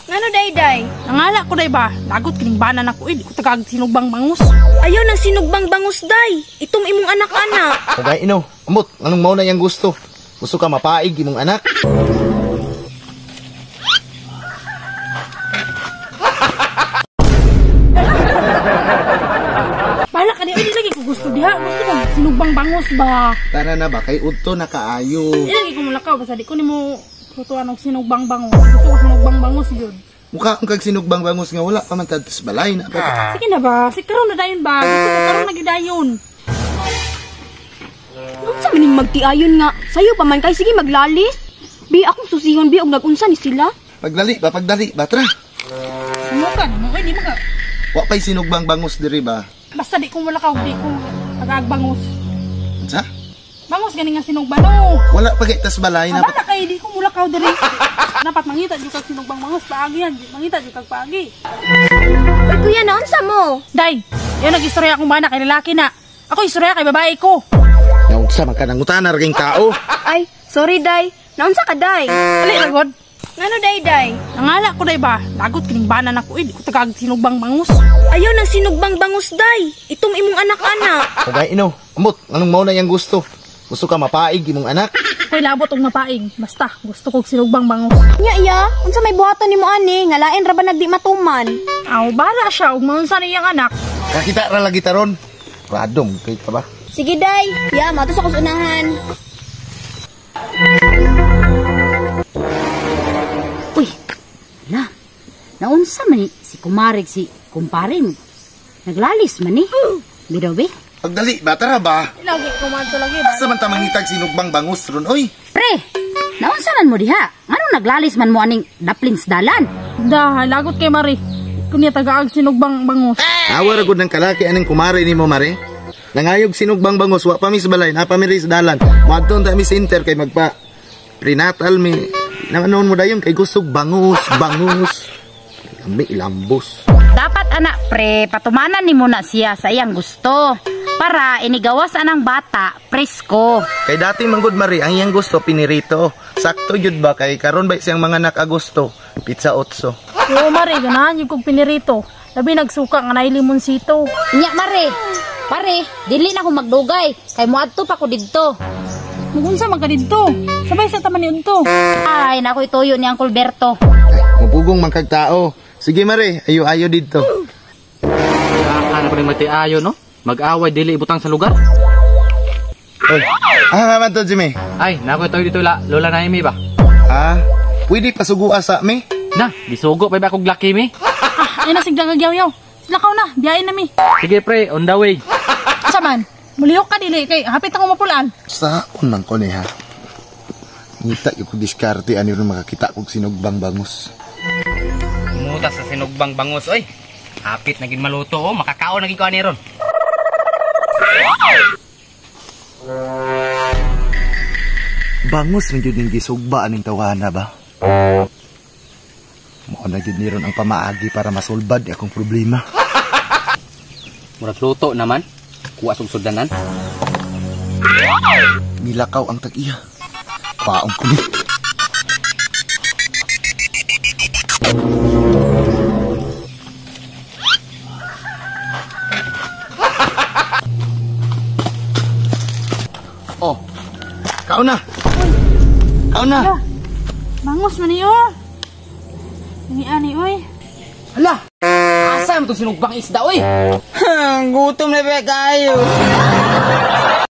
Ngano day? Nangala ko day ba? Lagot kining banan ako di ko tagag sinugbang bangus. Ayaw ng sinugbang bangus day. Itom imong anak-anak. Kagay ino, amot, anong mauna yang gusto? Gusto ka mapaig imong anak? Bala ka di lagi ko gusto diha. Gusto ko sinugbang bangus ba? Tara na ba kay udto na kaayo. Lagi ko mulakaw basta di ko nimo tutuan og sinugbang bangus. Gusto ko sinugbang bangus yun. Mukha kang kag sinugbang bangus nga wala pa man tatis balay na. Sige na ba? Si karon na dayon ba? Gusto ko karon nagidayon. Unsa maning magtiayon nga? Sayo pa man kay sige maglalis. Bi akong susihon bi og nagunsa ni sila. Pagdali ba tra? Sumukan mo di mga. Wa pay sinugbang bangus diri ba? Basta di ko mulakaw di ko tagagbangus. Unsa? Bangus gani nga sinugbano. Wala pa kay tas balay na. Bala kay di ko mulakaw diri. Dapat mangita jud kag sinugbang bangus paagi yan. Mangita jud kag paagi. Oy kuya na unsa mo? Day, yan nag-istorya akong bana kay lalaki na. Ako istorya kay babae ko. Naunsa man ka nang utanar king tao. Ay, sorry day. Naunsa ka day? Ali ra god. Ngano day? Nangala ko day ba? Lagot kining banan ako di ko tagag sinugbang bangus. Ayaw ng sinugbang bangus day. Itom imong anak-anak. Kagay ino, amot, anong mauna yang gusto? Gusto ka mapaig imong anak? Koy labot og mapaing. Basta gusto kog sinugbang bangus. Nya unsa may buhaton nimo ani? Nga lain ra ba nagdi matuman? Aw, bala siya og maunsa niyang anak. Kakita ra lagi taron. Radom kay ka ba? Sige day. Ya, matos ako sa unahan. Uy, naunsa man ni si kumarig si kumparing. Naglalis man ni. Bidaw be? Pagdali ba tara ba? Lagi ko man to lagi ba? Sa man ta mangitag sinugbang bangus ron oy. Pre, naunsa man mo diha? Anong naglalis man mo aning daplins dalan? Da, lagot kay Mari. Kunya tagaag sinugbang bangus. Awar gud ng kalaki aning kumare nimo mare. Nangayog sinugbang bangus wa pa mi sa balay, na pa mi ri sa dalan. Moadton ta mi center kay magpa prenatal mi. Nanon mo dayon kay gustog bangus. Lambi ilambos. Dapat anak pre, patumanan ni mo na siya sa iyang gusto. Para inigawas anang bata, presko. Kay dati manggod mari ang iyang gusto pinirito. Sakto jud ba kay karon ba siyang mga anak Agosto, pizza 8. Oo, Mari, ganahan yung kong pinirito. Labi nagsuka nga na limonsito. Nya Mare, pare, dili na ako magdugay. Kay muadto pa ko didto. Mugunsa man ka dito. Sabay sa taman yun to. Ay, nakoy tuyo ni Uncle Berto. Mapugong man kag tao. Sige mare, ayo didto. Ano pa rin mati-ayo, no? Mag-away, dili ibutang sa lugar. Oy, man to Jimmy. Ay, nakoy tayo dito lola na imi ba? Pwede pasugua sa mi? Na, gisugo pa ba akong laki mi? Ay nasigdang agyaw-yaw. Silakaw na, biyain na mi. Sige pre, on the way. Saman, muliyok ka dili kay hapit ako mapulaan. Saon man ko ni ha. Ngita yung diskarte ani ron makakita kog sinugbang bangus. Muta sa sinugbang bangus, oy. Hapit naging maluto, oh. Makakaon naging ko ani ron. Bangus man jud ning gisugba aning tawana ba? Mao na jud ni ron ang pamaagi para masulbad ni akong problema. Murag luto naman. Kuha sugsudanan. Nilakaw ang tag-iya. Paong ko ni. Oh, kaon na. Kaon na. Bangus man niyo. Ani oy. Hala! Asa mo itong sinugbang isda, oy? Gutom na ba kayo?